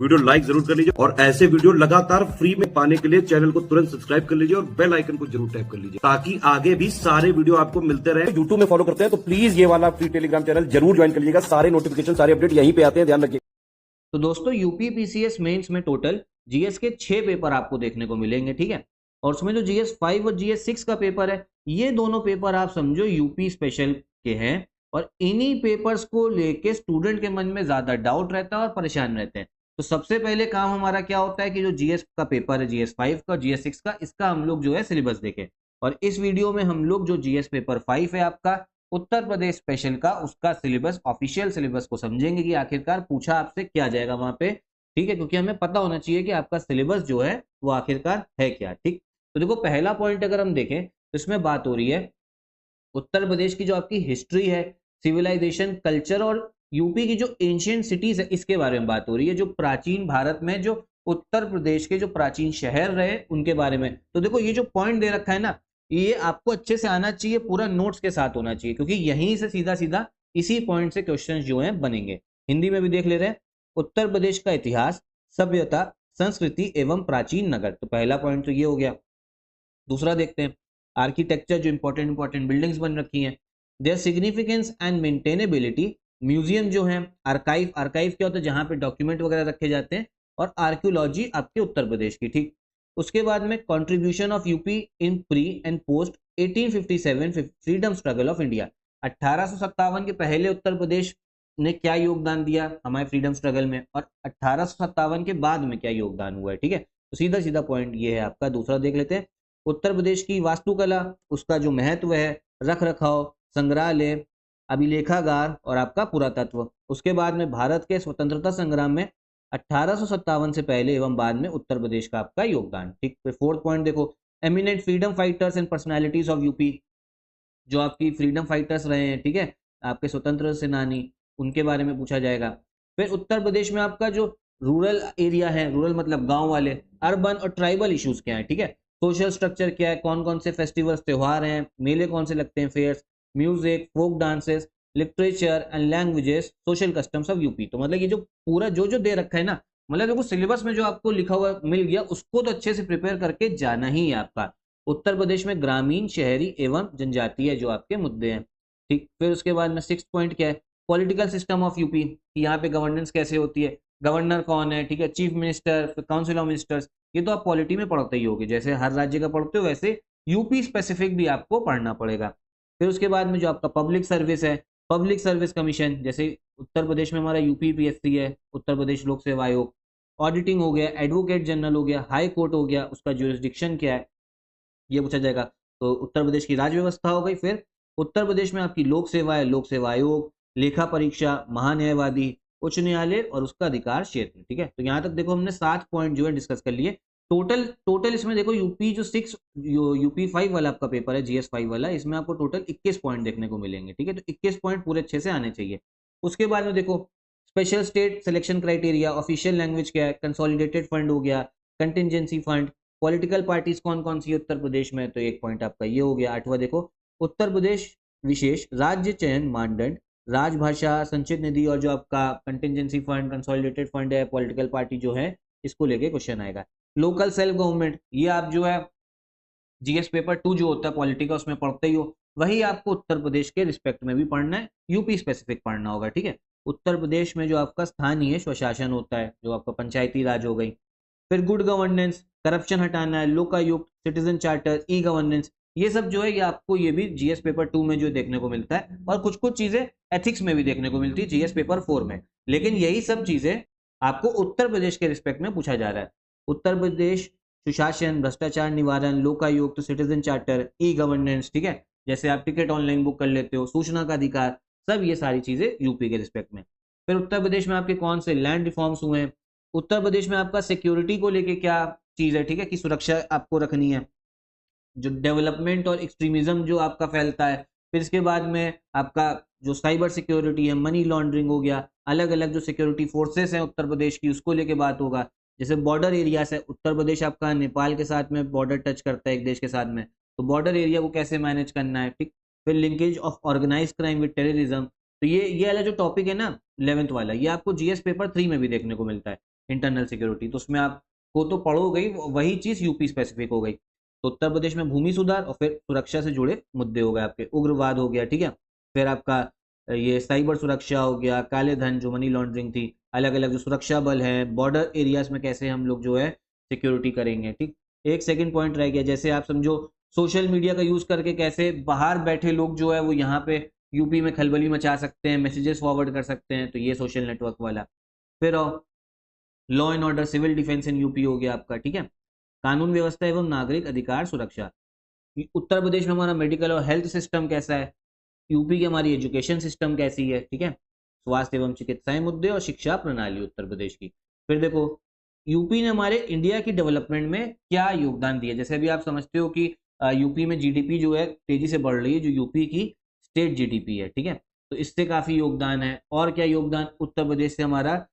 Video like जरूर कर लीजिए और ऐसे वीडियो लगातार फ्री में पाने के लिए चैनल को तुरंत सब्सक्राइब कर लीजिए और बेल आइकन को जरूर टैप कर लीजिए ताकि आगे भी सारे वीडियो आपको मिलते रहे। यूट्यूब में फॉलो करते हैं तो प्लीज ये वाला फ्री टेलीग्राम चैनल जरूर ज्वाइन कर लीजिएगा। सारे नोटिफिकेशन सारे अपडेट यहीं पे आते हैं, ध्यान रखिए। तो दोस्तों यूपी पीसीएस मेंस में टोटल जीएस के 6 पेपर आपको देखने को मिलेंगे, ठीक है। और उसमें जो जीएस 5 और जीएस 6 का पेपर है, ये दोनों पेपर आप समझो यूपी स्पेशल के हैं और इन्हीं पेपर्स को लेके स्टूडेंट के मन में ज्यादा डाउट रहता है और परेशान रहते हैं। तो सबसे पहले काम हमारा क्या होता है कि जो जीएस का पेपर है, जीएस 5 का, जीएस 6 का, इसका हम लोग जो है सिलेबस देखें। और इस वीडियो में हम लोग जो जीएस पेपर 5 है आपका उत्तर प्रदेश स्पेशल का, उसका सिलेबस, ऑफिशियल सिलेबस को समझेंगे कि आखिरकार पूछा आपसे क्या जाएगा वहां पे, ठीक है। क्योंकि हमें पता होना चाहिए कि आपका सिलेबस जो है वो आखिरकार है क्या, ठीक। तो देखो पहला पॉइंट अगर हम देखें तो इसमें बात हो रही है उत्तर प्रदेश की जो आपकी हिस्ट्री है, सिविलाइजेशन, कल्चर और यूपी की जो एंशियंट सिटीज है इसके बारे में बात हो रही है। जो प्राचीन भारत में जो उत्तर प्रदेश के जो प्राचीन शहर रहे उनके बारे में। तो देखो ये जो पॉइंट दे रखा है ना, ये आपको अच्छे से आना चाहिए, पूरा नोट्स के साथ होना चाहिए, क्योंकि यहीं से सीधा सीधा इसी पॉइंट से क्वेश्चंस जो हैं बनेंगे। हिंदी में भी देख ले रहे हैं, उत्तर प्रदेश का इतिहास, सभ्यता, संस्कृति एवं प्राचीन नगर। तो पहला पॉइंट तो ये हो गया। दूसरा देखते हैं आर्किटेक्चर, जो इंपॉर्टेंट बिल्डिंग्स बन रखी हैं, their significance and maintainability, museum जो है, आर्काइव, आर्काइव क्या होता है जहां पे डॉक्यूमेंट वगैरह रखे जाते हैं, और आर्कियोलॉजी आपके उत्तर प्रदेश की, ठीक। उसके बाद में contribution of UP in pre and post 1857 freedom struggle of India. 1857 के पहले उत्तर प्रदेश ने क्या योगदान दिया हमारे फ्रीडम स्ट्रगल में, और 1857 के बाद में क्या योगदान हुआ है, ठीक है। तो सीधा सीधा पॉइंट ये है आपका। दूसरा देख लेते हैं उत्तर प्रदेश की वास्तुकला, उसका जो महत्व है, रख रखाव, संग्रहालय, अभिलेखागार और आपका पुरातत्व। उसके बाद में भारत के स्वतंत्रता संग्राम में 1857 से पहले एवं बाद में उत्तर प्रदेश का आपका योगदान, ठीक। फिर फोर्थ पॉइंट देखो, eminent freedom fighters and personalities of UP, जो आपकी फ्रीडम फाइटर्स रहे हैं, ठीक है, आपके स्वतंत्र सेनानी, उनके बारे में पूछा जाएगा। फिर उत्तर प्रदेश में आपका जो रूरल एरिया है, रूरल मतलब गांव वाले, अर्बन और ट्राइबल इश्यूज क्या है, ठीक है, सोशल स्ट्रक्चर क्या है, कौन कौन से फेस्टिवल्स त्योहार हैं, मेले कौन से लगते हैं, fairs, music, folk dances, literature and languages, social customs of UP. तो मतलब ये जो पूरा जो जो दे रखा है ना, मतलब देखो सिलेबस में जो आपको लिखा हुआ मिल गया उसको तो अच्छे से प्रिपेयर करके जाना ही है आपका। उत्तर प्रदेश में ग्रामीण, शहरी एवं जनजातीय जो आपके मुद्दे हैं, ठीक। फिर उसके बाद में सिक्स पॉइंट क्या है, पॉलिटिकल सिस्टम ऑफ यूपी, यहाँ पे गवर्नेंस कैसे होती है, गवर्नर कौन है, ठीक है, chief minister, council of ministers, ये तो आप पॉलिटी में पढ़ते ही होगे, जैसे हर राज्य का पढ़ते हो वैसे यूपी स्पेसिफिक भी आपको पढ़ना पड़ेगा। फिर उसके बाद में जो आपका पब्लिक सर्विस है, पब्लिक सर्विस कमीशन, जैसे उत्तर प्रदेश में हमारा यूपीपीएससी है, उत्तर प्रदेश लोक सेवा आयोग। ऑडिटिंग हो गया, एडवोकेट जनरल हो गया, हाई कोर्ट हो गया, उसका जुरिस्डिक्शन क्या है ये पूछा जाएगा। तो उत्तर प्रदेश की राज्य व्यवस्था हो गई। फिर उत्तर प्रदेश में आपकी लोक सेवा है, लोक सेवा आयोग, लेखा परीक्षा, महान्यायवादी, उच्च न्यायालय और उसका अधिकार क्षेत्र, ठीक है। तो यहाँ तक देखो हमने 7 पॉइंट जो है डिस्कस कर लिए। टोटल टोटल इसमें देखो यूपी जो 6 यूपी 5 वाला आपका पेपर है, जीएस 5 वाला, इसमें आपको टोटल 21 पॉइंट देखने को मिलेंगे, ठीक है। तो 21 पॉइंट पूरे अच्छे से आने चाहिए। उसके बाद में देखो special state selection criteria, official language क्या है, कंसोलिडेटेड फंड हो गया, कंटिजेंसी फंड, पॉलिटिकल पार्टीज कौन कौन सी उत्तर प्रदेश में, तो एक पॉइंट आपका ये हो गया। आठवां देखो उत्तर प्रदेश विशेष राज्य चयन मानदंड, राजभाषा, संचित निधि और जो आपका कंटिजेंसी फंड, कंसोलिडेटेड फंड है, पॉलिटिकल पार्टी जो है, इसको लेके क्वेश्चन आएगा। लोकल सेल्फ गवर्नमेंट, ये आप जो है जीएस पेपर 2 जो होता है पॉलिटी का उसमें पढ़ते ही हो, वही आपको उत्तर प्रदेश के रिस्पेक्ट में भी पढ़ना है, यूपी स्पेसिफिक पढ़ना होगा, ठीक है। उत्तर प्रदेश में जो आपका स्थानीय स्वशासन होता है, जो आपका पंचायती राज हो गई। फिर गुड गवर्नेंस, करप्शन हटाना है, Lokayukta, citizen charter, e governance, ये सब जो है ये आपको ये भी जीएस पेपर 2 में जो देखने को मिलता है, और कुछ कुछ चीजें एथिक्स में भी देखने को मिलती है जीएस पेपर 4 में। लेकिन यही सब चीजें आपको उत्तर प्रदेश के रिस्पेक्ट में पूछा जा रहा है। उत्तर प्रदेश सुशासन, भ्रष्टाचार निवारण, Lokayukta, citizen charter, e governance, ठीक है, जैसे आप टिकट ऑनलाइन बुक कर लेते हो, सूचना का अधिकार, सब ये सारी चीजें यूपी के रिस्पेक्ट में। फिर उत्तर प्रदेश में आपके कौन से लैंड रिफॉर्म्स हुए हैं, उत्तर प्रदेश में आपका सिक्योरिटी को लेके क्या चीज है, ठीक है, कि सुरक्षा आपको रखनी है, जो डेवलपमेंट और एक्सट्रीमिज्म जो आपका फैलता है। फिर इसके बाद में आपका जो साइबर सिक्योरिटी है, मनी लॉन्ड्रिंग हो गया, अलग अलग जो सिक्योरिटी फोर्सेस हैं उत्तर प्रदेश की, उसको लेके बात होगा। जैसे बॉर्डर एरियाज है, उत्तर प्रदेश आपका नेपाल के साथ में बॉर्डर टच करता है एक देश के साथ में, तो बॉर्डर एरिया को कैसे मैनेज करना है, ठीक। फिर linkage of organise crime with terrorism, तो ये वाला जो टॉपिक है ना 11th वाला, ये आपको जीएस पेपर 3 में भी देखने को मिलता है। इंटरनल सिक्योरिटी, तो उसमें आपको तो पढ़ोगे ही, वही चीज यूपी स्पेसिफिक हो गई। तो उत्तर प्रदेश में भूमि सुधार और फिर सुरक्षा से जुड़े मुद्दे हो गए आपके, उग्रवाद हो गया, ठीक है, फिर आपका ये साइबर सुरक्षा हो गया, काले धन जो मनी लॉन्ड्रिंग थी, अलग अलग जो सुरक्षा बल है, बॉर्डर एरियाज में कैसे हम लोग जो है सिक्योरिटी करेंगे, ठीक। एक सेकंड पॉइंट रह गया, जैसे आप समझो सोशल मीडिया का यूज करके कैसे बाहर बैठे लोग जो है वो यहाँ पे यूपी में खलबली मचा सकते हैं, मैसेजेस फॉरवर्ड कर सकते हैं, तो ये सोशल नेटवर्क वाला। फिर law and order civil defence in UP हो गया आपका, ठीक है, कानून व्यवस्था एवं नागरिक अधिकार सुरक्षा। उत्तर प्रदेश में हमारा मेडिकल और हेल्थ सिस्टम कैसा है, यूपी की हमारी एजुकेशन सिस्टम कैसी है, ठीक है, स्वास्थ्य एवं चिकित्साएं मुद्दे और शिक्षा प्रणाली उत्तर प्रदेश की। फिर देखो यूपी ने हमारे इंडिया की डेवलपमेंट में क्या योगदान दिया, जैसे अभी आप समझते हो कि यूपी में जीडीपी जो है तेजी से बढ़ रही है, जो यूपी की स्टेट जीडीपी है, ठीक है, तो इससे काफी योगदान है। और क्या योगदान उत्तर प्रदेश से हमारा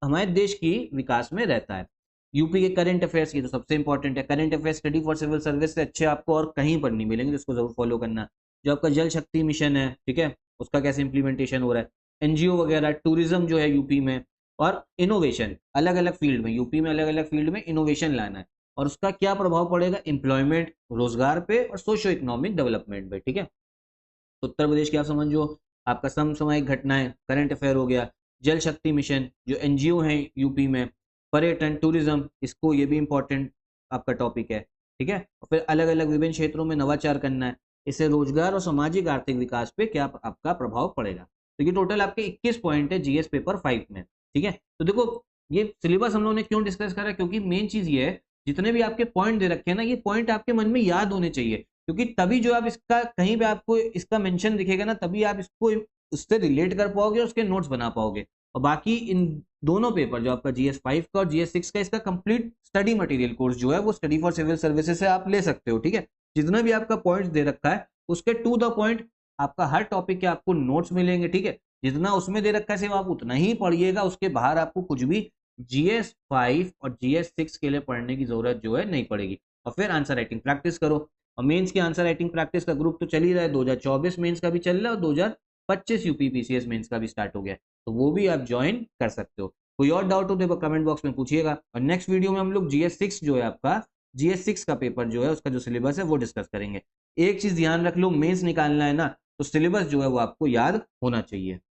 हमारे देश की विकास में रहता है। यूपी के करंट अफेयर्स की तो सबसे इंपॉर्टेंट है, current affairs study for civil service से अच्छे आपको और कहीं पर नहीं मिलेंगे, जिसको जरूर फॉलो करना। जो आपका जल शक्ति मिशन है, ठीक है, उसका कैसे इंप्लीमेंटेशन हो रहा है, एनजीओ वगैरह, टूरिज्म जो है यूपी में, और इनोवेशन अलग अलग फील्ड में, यूपी में अलग अलग फील्ड में इनोवेशन लाना है, और उसका क्या प्रभाव पड़ेगा एम्प्लॉयमेंट, रोजगार पे और सोशियो इकोनॉमिक डेवलपमेंट पे, ठीक है। तो उत्तर प्रदेश की आप समझो आपका समसामयिक घटनाएं करंट अफेयर हो गया, जल शक्ति मिशन, जो एनजीओ है यूपी में, पर्यटन टूरिज्म, इसको ये भी इंपॉर्टेंट आपका टॉपिक है, ठीक है, और फिर अलग अलग विभिन्न क्षेत्रों में नवाचार करना है, इससे रोजगार और सामाजिक आर्थिक विकास पे क्या आपका प्रभाव पड़ेगा। तो ये टोटल आपके 21 पॉइंट है जीएस पेपर 5 में, ठीक है। तो देखो ये सिलेबस हम लोगों ने क्यों डिस्कस करा, क्योंकि मेन चीज ये है जितने भी आपके पॉइंट दे रखे हैं ना, ये पॉइंट आपके मन में याद होने चाहिए, क्योंकि तभी जो आप इसका कहीं पे आपको इसका मेंशन दिखेगा ना, तभी आप इसको उससे रिलेट कर पाओगे और उसके नोट्स बना पाओगे। और बाकी इन दोनों पेपर जो आपका जीएस 5 का और जीएस 6 का, इसका कंप्लीट स्टडी मटेरियल कोर्स जो है वो स्टडी फॉर सिविल सर्विसेज से आप ले सकते हो, ठीक है। जितना भी आपका पॉइंट्स दे रखा है उसके टू द पॉइंट आपका हर टॉपिक के आपको नोट्स मिलेंगे, ठीक है। जितना उसमें दे रखा है सिर्फ आप उतना ही पढ़िएगा, उसके बाहर आपको कुछ भी जीएस 5 और जीएस 6 के लिए पढ़ने की जरूरत जो है नहीं पड़ेगी। और फिर आंसर राइटिंग प्रैक्टिस करो, और मेंस की आंसर राइटिंग प्रैक्टिस का ग्रुप तो चल ही रहा है, 2024 मेंस का भी चल रहा है और 2025 यूपी पीसीएस मेंस का भी स्टार्ट हो गया, तो वो भी आप ज्वाइन कर सकते हो। कोई और डाउट हो तो कमेंट बॉक्स में पूछिएगा, और नेक्स्ट वीडियो में हम लोग जीएस 6 जो है आपका जीएस 6 का पेपर जो है उसका जो सिलेबस है वो डिस्कस करेंगे। एक चीज ध्यान रख लो, मेंस निकालना है ना तो सिलेबस जो है वो आपको याद होना चाहिए।